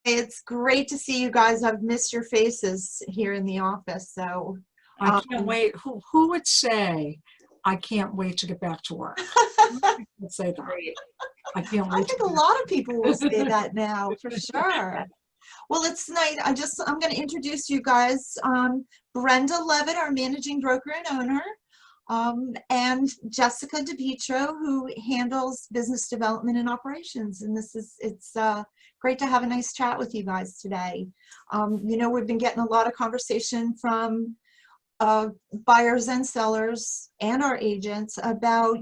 It's great to see you guys. I've missed your faces here in the office. So, I can't wait. Who would say, I can't wait to get back to work? I would say that. Great. I can't I wait to think a get lot of people will say that now, for sure. Well, it's nice. I'm going to introduce you guys. Brenda Leavitt, our managing broker and owner, and Jessica DiPietro, who handles business development and operations. And it's great to have a nice chat with you guys today. We've been getting a lot of conversation from buyers and sellers and our agents about,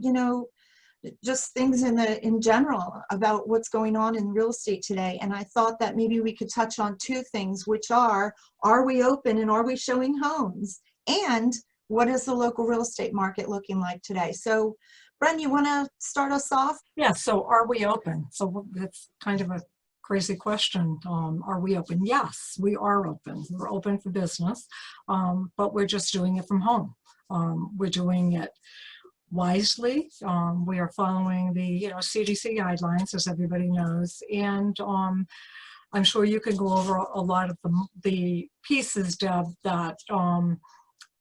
just things in general about what's going on in real estate today. And I thought that maybe we could touch on two things, which are we open and are we showing homes? And what is the local real estate market looking like today? So, Bren, you want to start us off? Yeah, so are we open? So that's kind of a crazy question. Are we open? Yes, we are open. We're open for business, but we're just doing it from home. We're doing it wisely. We are following the CDC guidelines, as everybody knows, and I'm sure you can go over a lot of the pieces, Deb, that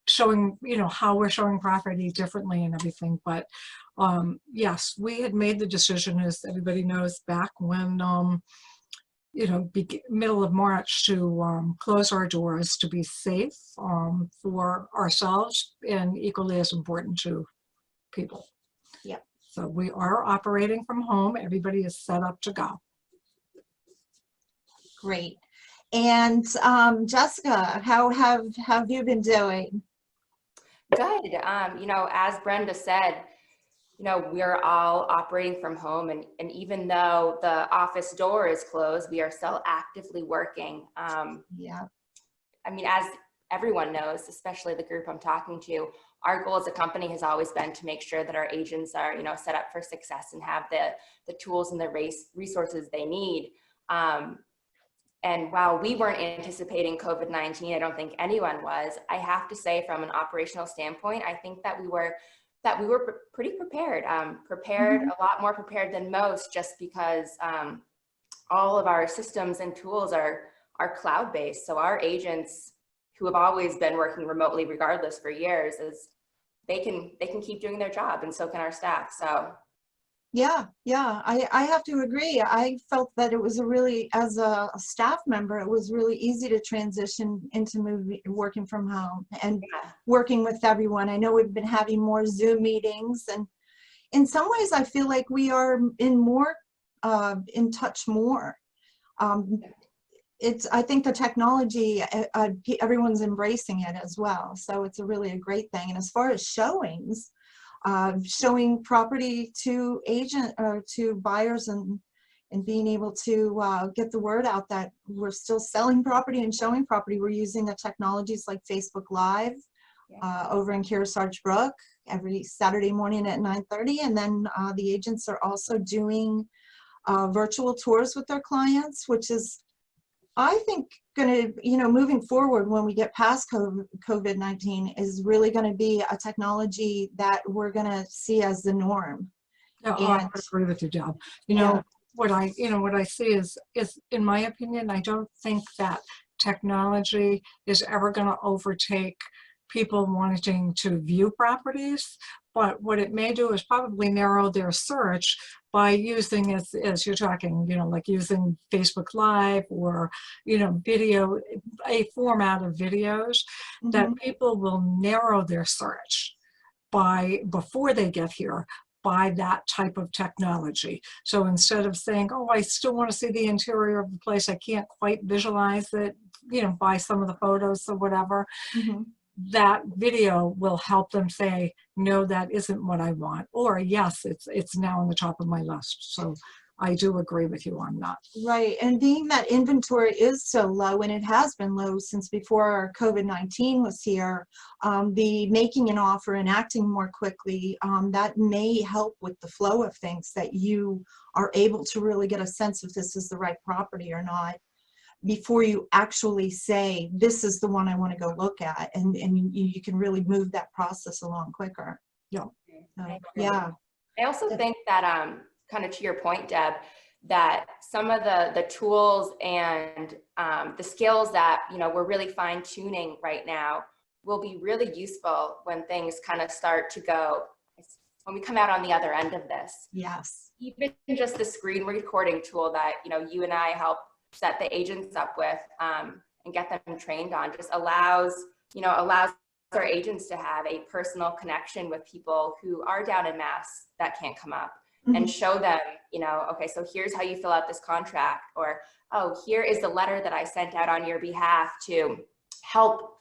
showing how we're showing property differently and everything. But yes, we had made the decision, as everybody knows, back when middle of March, to close our doors to be safe for ourselves and equally as important to people. Yeah. So we are operating from home. Everybody is set up to go. Great. And Jessica, how have you been doing? Good. As Brenda said, we're all operating from home, and even though the office door is closed, we are still actively working. Yeah. I mean, as everyone knows, especially the group I'm talking to, our goal as a company has always been to make sure that our agents are, set up for success and have the tools and the resources they need. And while we weren't anticipating COVID-19, I don't think anyone was. I have to say, from an operational standpoint, I think that we were pretty prepared. Mm-hmm. A lot more prepared than most, just because all of our systems and tools are cloud-based. So our agents, who have always been working remotely regardless for years, they can keep doing their job, and so can our staff. So Yeah, I have to agree. I felt that it was as a staff member, it was really easy to transition into working from home and working with everyone. I know we've been having more Zoom meetings, and in some ways I feel like we are in touch more. I think the technology, everyone's embracing it as well. So it's really a great thing. And as far as showings, showing property to to buyers and being able to get the word out that we're still selling property and showing property. We're using the technologies like Facebook Live over in Kearsarge Brook every Saturday morning at 9:30. And then the agents are also doing virtual tours with their clients, which is, I think, going to, moving forward when we get past COVID-19, is really going to be a technology that we're going to see as the norm. Yeah, I agree with you, Deb. What I see is, in my opinion, I don't think that technology is ever going to overtake people wanting to view properties. But what it may do is probably narrow their search by using, as you're talking, like using Facebook Live or, video, a format of videos that people will narrow their search before they get here by that type of technology. So instead of saying, oh, I still want to see the interior of the place, I can't quite visualize it, by some of the photos or whatever, that video will help them say, no, that isn't what I want, or yes, it's now on the top of my list. So I do agree with you on that. Right, and being that inventory is so low, and it has been low since before COVID-19 was here, the making an offer and acting more quickly, that may help with the flow of things, that you are able to really get a sense if this is the right property or not before you actually say, this is the one I want to go look at, and you can really move that process along quicker. Yeah. Yeah. I also think that, kind of to your point, Deb, that some of the tools and the skills that, you know, we're really fine tuning right now will be really useful when things kind of start to go, when we come out on the other end of this. Yes. Even just the screen recording tool that, you know, you and I help set the agents up with and get them trained on just allows our agents to have a personal connection with people who are down in Mass that can't come up, and show them, you know, okay, so here's how you fill out this contract, or, oh, here is the letter that I sent out on your behalf to help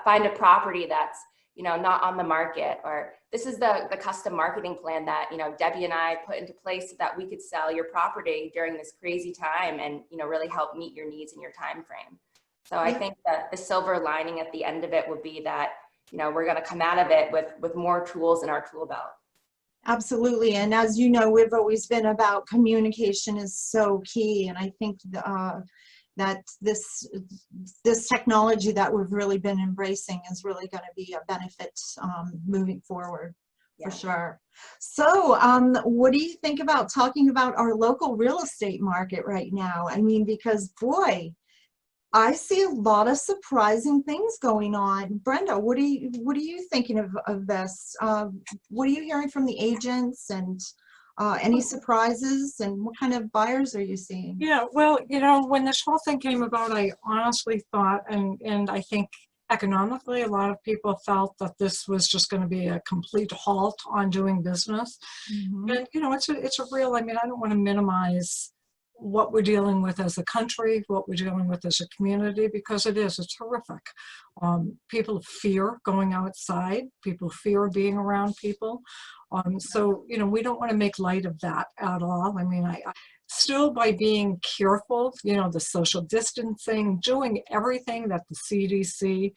find a property that's, you know, not on the market, or this is the custom marketing plan that, you know, Debbie and I put into place so that we could sell your property during this crazy time and, you know, really help meet your needs and your time frame. So I think that the silver lining at the end of it would be that, you know, we're going to come out of it with more tools in our tool belt. Absolutely. And as you know, we've always been about communication is so key. And I think that this technology that we've really been embracing is really going to be a benefit moving forward, for sure. So what do you think about talking about our local real estate market right now? I mean, because boy, I see a lot of surprising things going on. Brenda, what are you thinking of this? What are you hearing from the agents, and any surprises, and what kind of buyers are you seeing? Yeah, well, you know, when this whole thing came about, I honestly thought, and I think economically, a lot of people felt that this was just going to be a complete halt on doing business. And, you know, it's a real, I mean, I don't want to minimize what we're dealing with as a country, what we're dealing with as a community, because it's horrific. People fear going outside, people fear being around people. So, you know, we don't want to make light of that at all. I mean, I still, by being careful, you know, the social distancing, doing everything that the CDC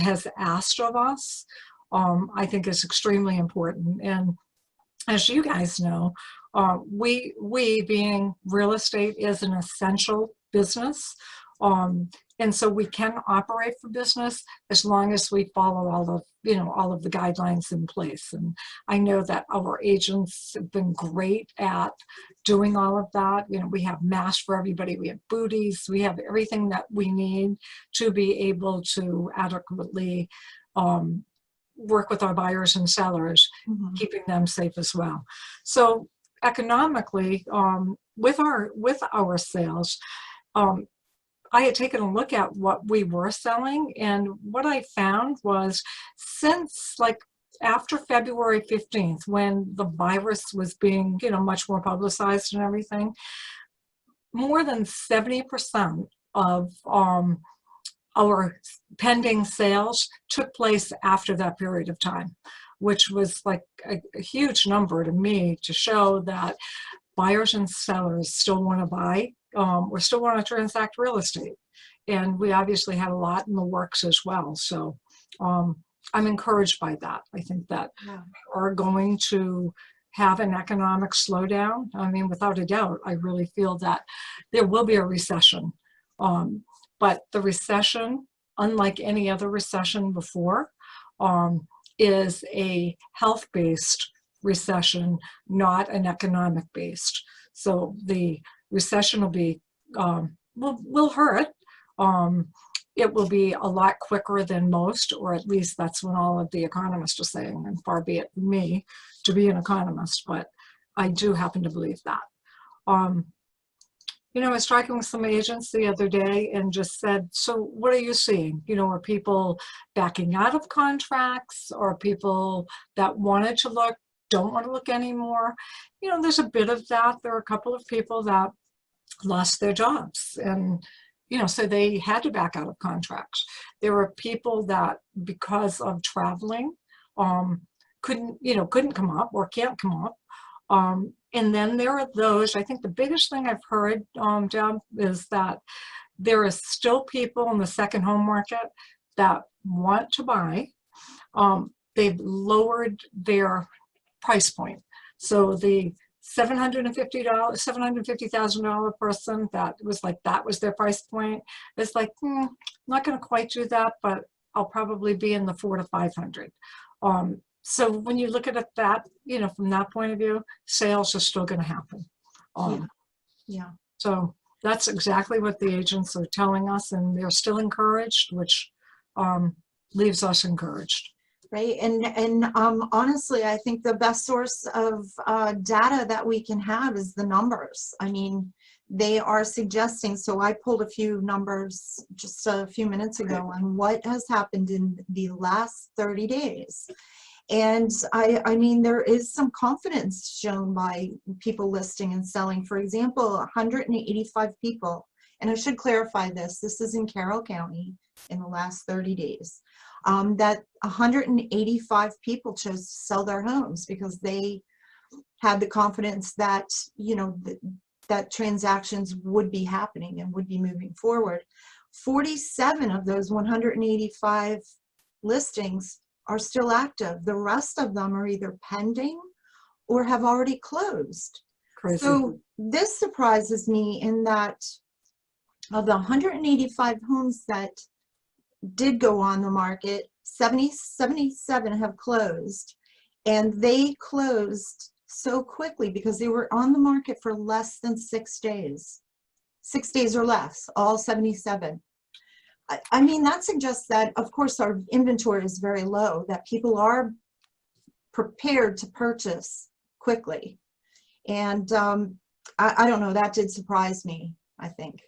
has asked of us, I think is extremely important. And as you guys know, we being real estate is an essential business. And so we can operate for business as long as we follow all of the guidelines in place. And I know that our agents have been great at doing all of that. You know, we have masks for everybody, we have booties, we have everything that we need to be able to adequately work with our buyers and sellers, keeping them safe as well. So economically, with our sales, I had taken a look at what we were selling, and what I found was, since like after February 15th, when the virus was being, you know, much more publicized and everything, more than 70% of our pending sales took place after that period of time, which was like a huge number to me, to show that buyers and sellers still want to buy or still want to transact real estate. And we obviously had a lot in the works as well. So I'm encouraged by that. I think that we are going to have an economic slowdown. I mean, without a doubt, I really feel that there will be a recession. But the recession, unlike any other recession before, is a health-based recession, not an economic-based. So the recession will be will hurt. It will be a lot quicker than most, or at least that's what all of the economists are saying, and far be it from me to be an economist, but I do happen to believe that. You know, I was talking with some agents the other day and just said, so what are you seeing? You know, are people backing out of contracts, or people that wanted to look don't want to look anymore? You know, there's a bit of that. There are a couple of people that lost their jobs, and you know, so they had to back out of contracts. There were people that, because of traveling, couldn't come up or can't come up. And then there are those, I think the biggest thing I've heard, Deb, is that there is still people in the second home market that want to buy. They've lowered their price point. So the $750,000 person that was their price point, it's like, I'm not going to quite do that, but I'll probably be in the 400 to 500. So when you look at it that, you know, from that point of view, sales are still going to happen. Yeah. So that's exactly what the agents are telling us, and they're still encouraged, which leaves us encouraged. Right. And honestly, I think the best source of data that we can have is the numbers. I mean, they are suggesting, so I pulled a few numbers just a few minutes ago on what has happened in the last 30 days. And I mean, there is some confidence shown by people listing and selling. For example, 185 people, and I should clarify this is in Carroll County in the last 30 days, that 185 people chose to sell their homes because they had the confidence that, you know, that transactions would be happening and would be moving forward. 47 of those 185 listings are still active. The rest of them are either pending or have already closed. Crazy. So this surprises me in that of the 185 homes that did go on the market, 77 have closed, and they closed so quickly because they were on the market for less than 6 days. 6 days or less, all 77. I mean, that suggests that, of course, our inventory is very low, that people are prepared to purchase quickly. And I don't know, that did surprise me, I think.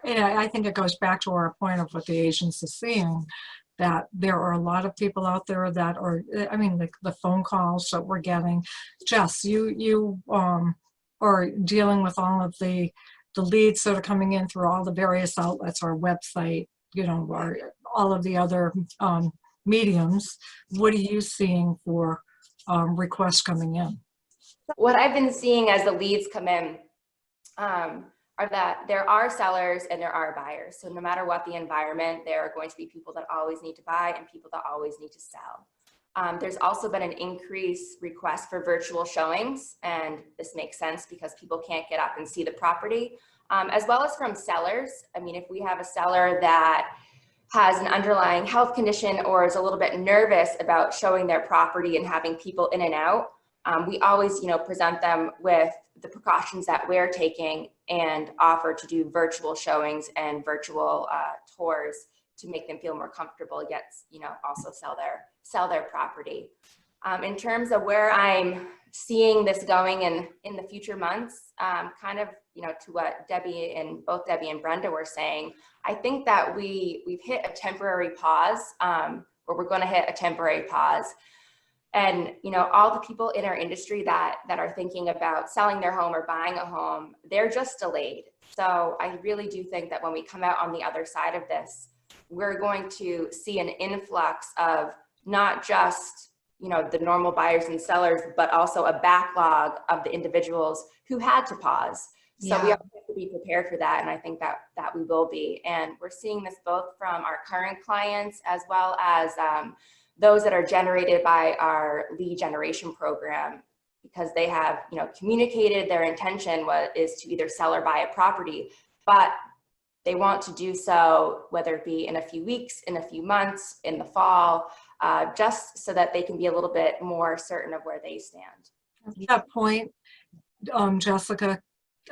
Yeah, I think it goes back to our point of what the agents are seeing, that there are a lot of people out there that are, I mean, the phone calls that we're getting. Jess, you are dealing with all of the leads that are coming in through all the various outlets, our website, you know, all of the other mediums. What are you seeing for requests coming in? What I've been seeing as the leads come in are that there are sellers and there are buyers. So no matter what the environment, there are going to be people that always need to buy and people that always need to sell. There's also been an increased request for virtual showings, and this makes sense because people can't get up and see the property, as well as from sellers. I mean, if we have a seller that has an underlying health condition or is a little bit nervous about showing their property and having people in and out, we always, you know, present them with the precautions that we're taking and offer to do virtual showings and virtual tours to make them feel more comfortable, yet, you know, also sell their property. In terms of where I'm seeing this going in the future months, kind of, you know, to what both Debbie and Brenda were saying, I think that we've hit a temporary pause, or we're going to hit a temporary pause. And, you know, all the people in our industry that are thinking about selling their home or buying a home, they're just delayed. So I really do think that when we come out on the other side of this, we're going to see an influx of not just, you know, the normal buyers and sellers, but also a backlog of the individuals who had to pause. So we have to be prepared for that. And I think that we will be. And we're seeing this both from our current clients as well as those that are generated by our lead generation program, because they have, you know, communicated their intention is to either sell or buy a property, but they want to do so, whether it be in a few weeks, in a few months, in the fall, just so that they can be a little bit more certain of where they stand. At that point, Jessica,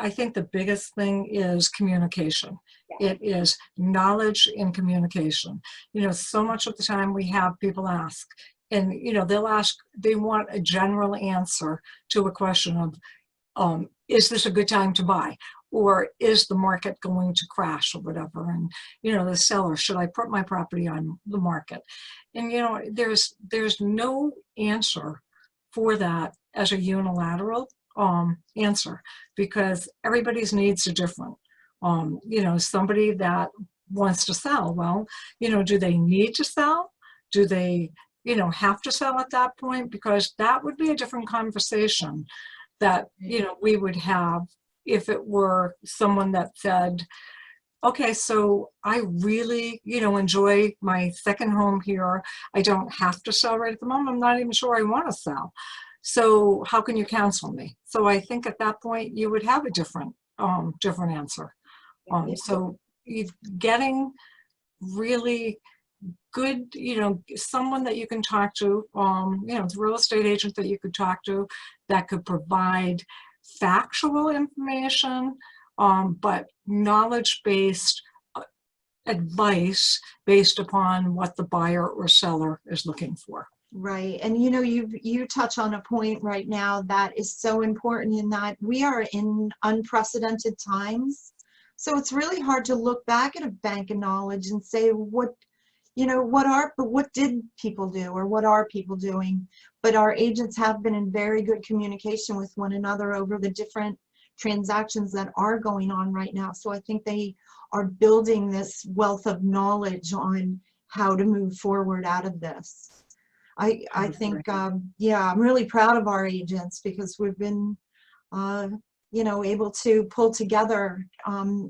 I think the biggest thing is communication. Yeah. It is knowledge and communication. You know, so much of the time we have people ask, and, you know, they want a general answer to a question of, is this a good time to buy? Or is the market going to crash or whatever? And, you know, the seller, should I put my property on the market? And, you know, there's no answer for that as a unilateral answer, because everybody's needs are different. You know, somebody that wants to sell, well, you know, do they need to sell? Do they, you know, have to sell at that point? Because that would be a different conversation that, you know, we would have if it were someone that said, okay, so I really, you know, enjoy my second home here. I don't have to sell right at the moment. I'm not even sure I want to sell. So how can you counsel me? So I think at that point you would have a different answer. So getting really good, you know, someone that you can talk to, you know, the real estate agent that you could talk to that could provide factual information, but knowledge-based advice based upon what the buyer or seller is looking for. Right. And you know, you touch on a point right now that is so important, in that we are in unprecedented times. So it's really hard to look back at a bank of knowledge and say, what did people do, or what are people doing? But our agents have been in very good communication with one another over the different transactions that are going on right now. So I think they are building this wealth of knowledge on how to move forward out of this. I think, yeah, I'm really proud of our agents, because we've been, able to pull together,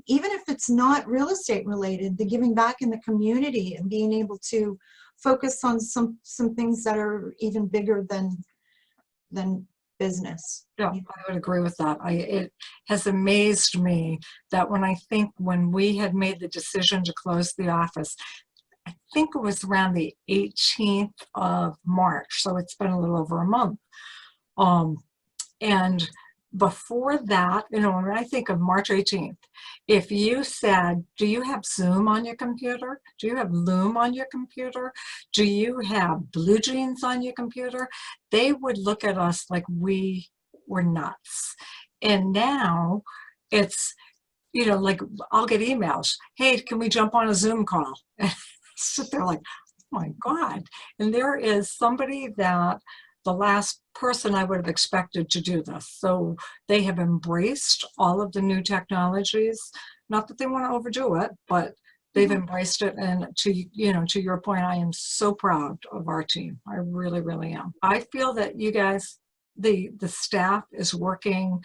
even if it's not real estate related, the giving back in the community, and being able to focus on some things that are even bigger than business. Yeah, I would agree with that. It has amazed me that when we had made the decision to close the office, I think it was around the 18th of March, so it's been a little over a month. And before that, when I think of March 18th, if you said, do you have Zoom on your computer? Do you have Loom on your computer? Do you have Blue Jeans on your computer? They would look at us like we were nuts. And now it's, like I'll get emails. Hey, can we jump on a Zoom call? Sit there like, oh my God. And there is somebody that the last person I would have expected to do this. So they have embraced all of the new technologies. Not that they want to overdo it, but they've embraced it. And to your point, I am so proud of our team. I really, really am. I feel that you guys, the staff is working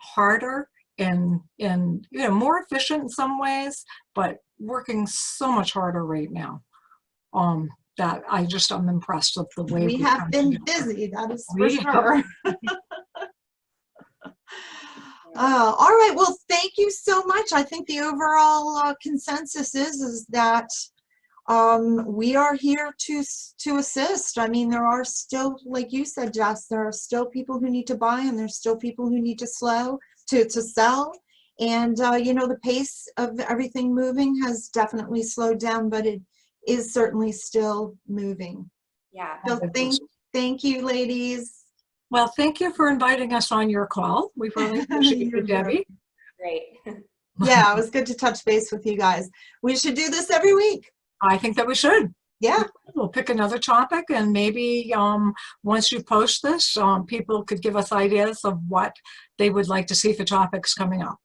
harder and more efficient in some ways, but working so much harder right now. That I'm impressed with the way We have been busy, that is for sure. All right, well, thank you so much. I think the overall consensus is that we are here to assist. I mean, there are still, like you said, Jess, there are still people who need to buy, and there's still people who need to sell. And the pace of everything moving has definitely slowed down, but it is certainly still moving. Yeah. So thank you, ladies. Well, thank you for inviting us on your call. We really appreciate it, Debbie. Great. Yeah, it was good to touch base with you guys. We should do this every week. I think that we should. Yeah. We'll pick another topic, and maybe once you post this, people could give us ideas of what they would like to see for topics coming up.